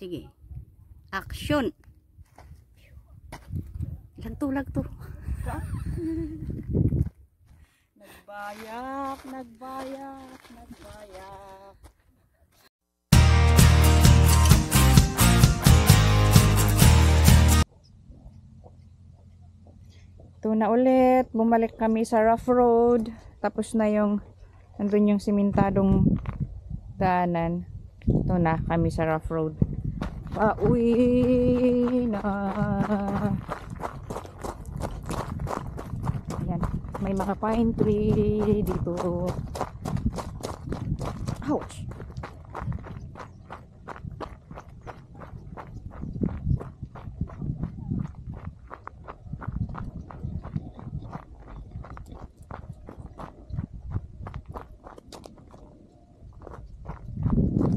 Sige. Action. Ilang tulag to? Nagbayak, nagbayak, nagbayak. Ito na ulit, bumalik kami sa rough road. Tapos na yung, nandun yung simentadong daanan. Ito na kami sa rough road. Pauwi na. Ayan, may mga pine tree dito. Ouch!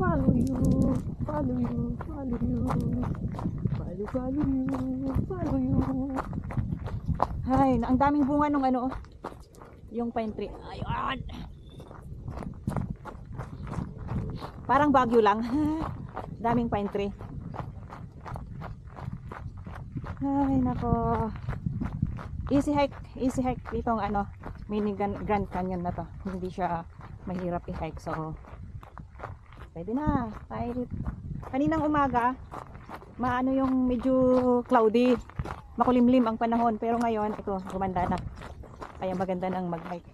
Follow you, follow you, follow you, follow you, follow you. Ay, ang daming bunga nung ano, yung pine tree. Ayun. Parang Baguio lang. Daming pine tree. Ay, nako. Easy hike itong ano, mini Grand Canyon na to. Hindi siya mahirap i-hike, so pwede na. Kahit kaninang umaga, maano yung medyo cloudy, makulimlim ang panahon, pero ngayon ito gumanda na, kaya maganda nang mag-hike.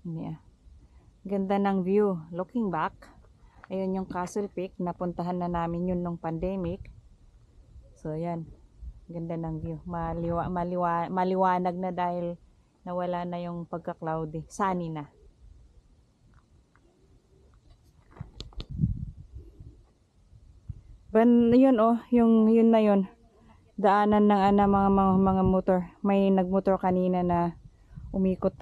Yeah. Ganda ng view. Looking back, ayun yung Castle Peak, napuntahan na namin yun nung pandemic. So yan, ganda ng view. Maliwanag na dahil nawala na yung pagka-cloudy. Sunny na. Yun oh, yun na yun. Daanan ng mga motor. May nagmotor kanina na umikot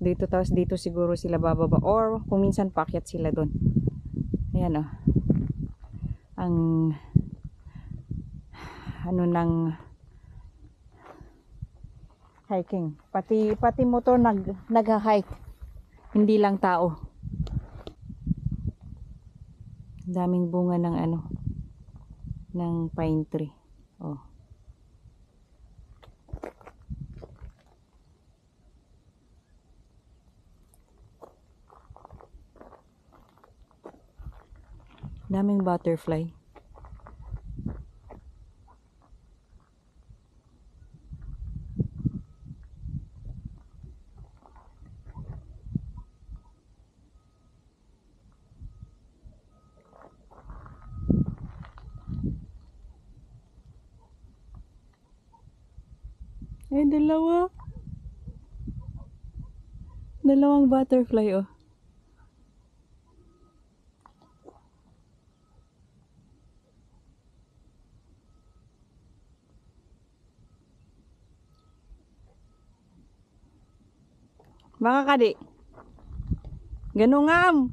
dito, tapos dito siguro sila bababa, or kung minsan paakyat sila doon. Ayan oh. Ang ano ng hiking. Pati motor nag-hike. Hindi lang tao. Daming bunga ng ano, ng pine tree. Oh. Daming butterfly. Eh, dalawang butterfly oh. Mga kadi, ganungam.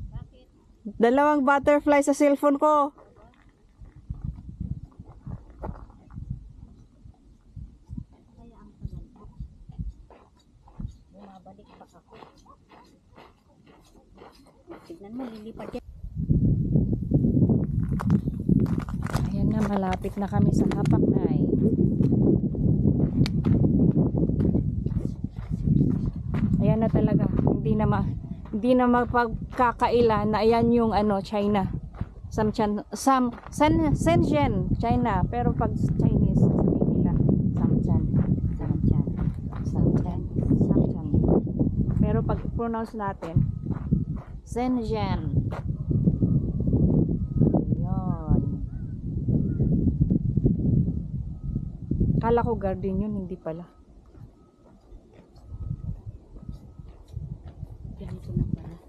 Dalawang butterfly sa cellphone ko. Bumabalik pa ako. Tignan mo, lilipad yan. Ayan na, malapit na kami sa Hapak-Nay. Ayan na talaga, hindi na mapagkakaila na ayan yung ano, China. Shenzhen, China, pero pag Chinese sabihin nila Samchan. Pero pag pronounce natin Shenzhen. Ayan. Kala ko garden yun, hindi pala. Ganito na pala.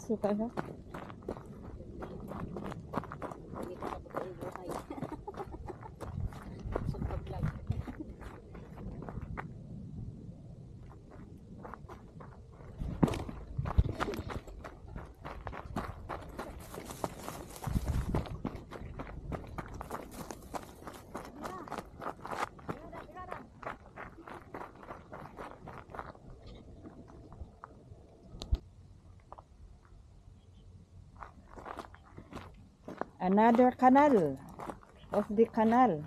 Suka ka? Hindi ka sa buhay. Sumpa vlog. Another canal of the canal.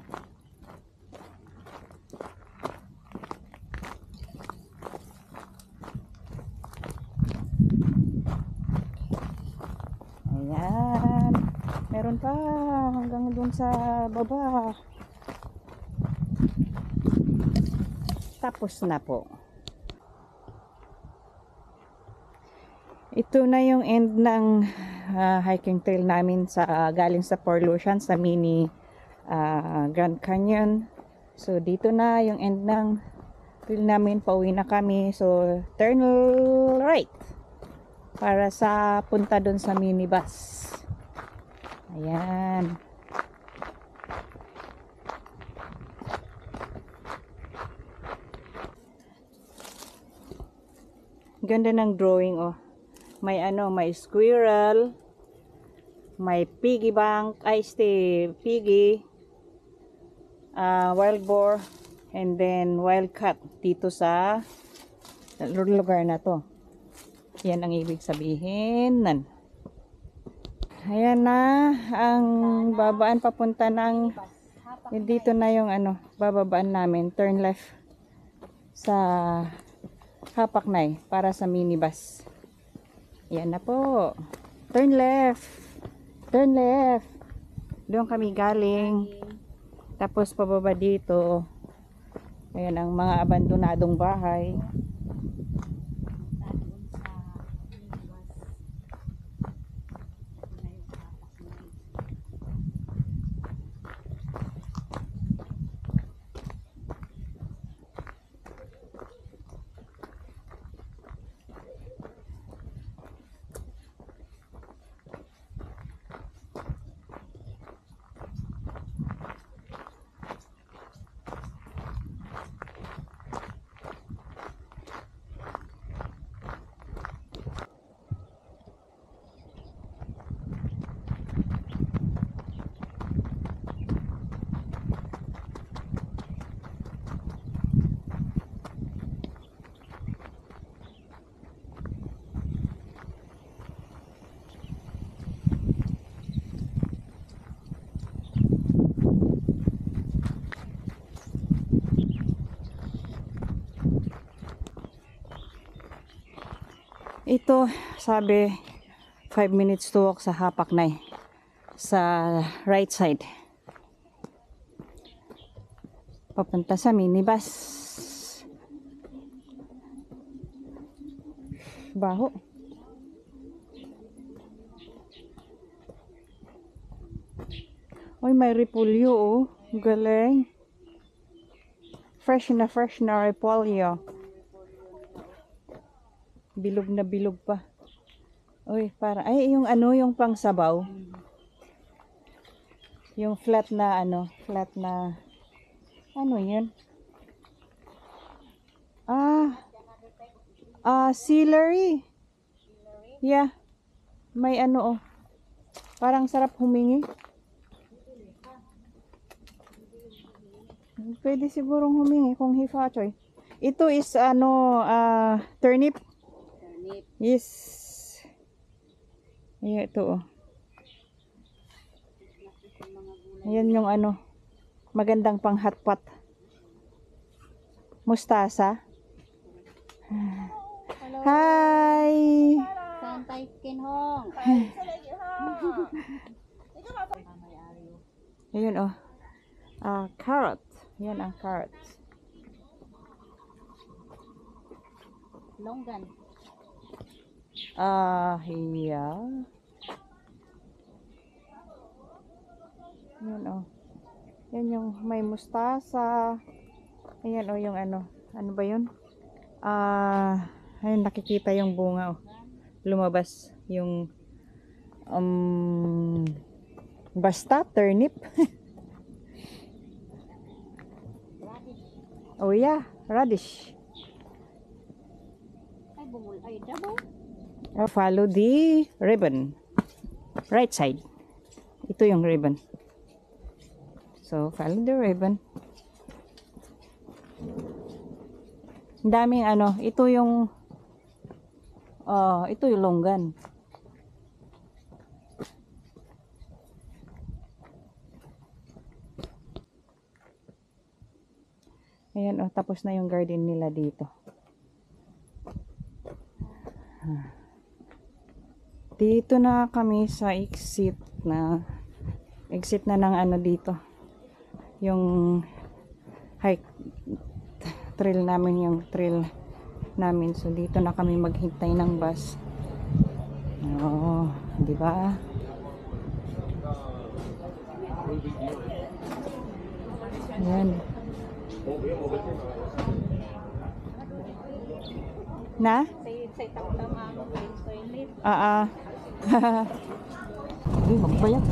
Ayan. Meron pa hanggang dun sa baba. Tapos na po. Ito na yung end ng hiking trail namin sa galing sa Four Lucians sa mini Grand Canyon. So dito na yung end ng trail namin, pauwi na kami. So turn right para sa punta doon sa minibus. Ayan. Ganda ng drawing, oh. May may squirrel, may piggy bank, piggy, wild boar, and then wild cat dito sa lugar na to. Yan ang ibig sabihin nan. Ayan na ang babaan papunta ng dito na yung bababaan namin, turn left sa Hapaknay para sa minibus. Yan na po. Turn left. Turn left. Doon kami galing. Tapos pababa dito. Ayan ang mga abandonadong bahay. Ito, sabi 5 minutes to walk sa Hapaknay sa right side. Papunta sa minibus. Baho. Oy, may repolyo, oh. Galing. Fresh na repolyo. Bilog na bilog pa. Uy, para yung yung pangsabaw. Yung flat na yun? Celery. Yeah. May oh. Parang sarap humingi. Pwede sigurong humingi kung hifa-choy. Ito is turnip. Yes. Ayan ito, oh. Ayan yung magandang pang hot pot. Mustasa. Hello. Hi. Santay Kinhong. Ayun, oh. Carrot. Yan ang carrots. Longgan. Yeah. Yan, oh. Yan yung may mustasa. Ayan, oh, yung ano ba yun? Ayun, nakikita yung bunga, oh. Lumabas. Yung basta turnip. Oh yeah, radish. Ay, bumul. Ay, double. Follow the ribbon. Right side. Ito yung ribbon. So, follow the ribbon. Ang daming ano, ito yung longgan. Ayan, oh, tapos na yung garden nila dito. Dito na kami sa exit na ng ano dito. Yung hike trail namin, so dito na kami maghintay ng bus. Oh, di ba? Ayan. Na? Say tama mo kay toilet. Uy, magbayak.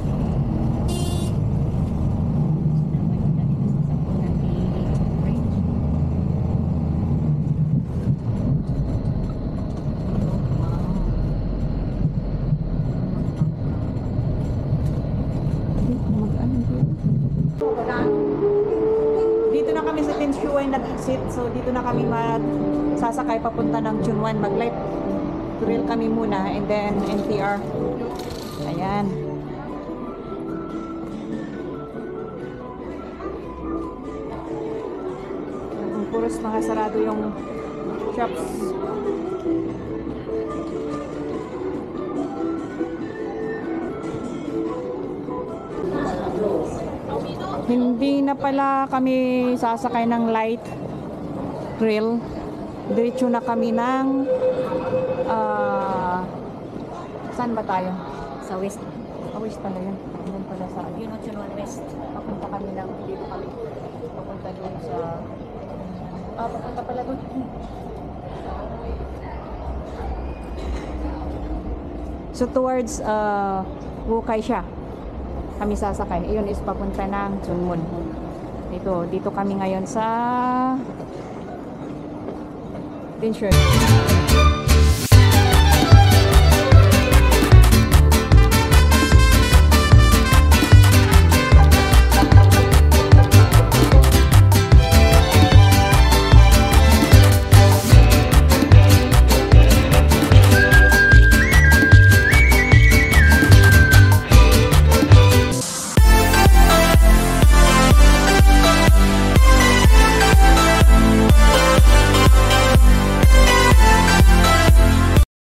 Dito na kami sa Tinshuay nag-exit. So dito na kami sasakay papunta ng Chunwan. Mag-light trail kami muna and then NTR. Ayan. Puros mga sarado yung shops. Hindi na pala kami sasakay ng light rail. Diretso na kami ng saan ba tayo? Sa west. West pala yun. Doon pala sa Yun ang Chunwan West. papunta kami lang dito kami. Papunta doon sa papunta pala doon. So towards Wukay siya. Kami sasakay. Iyon is papunta ng Chunmun. Dito kami ngayon sa Tinshuay.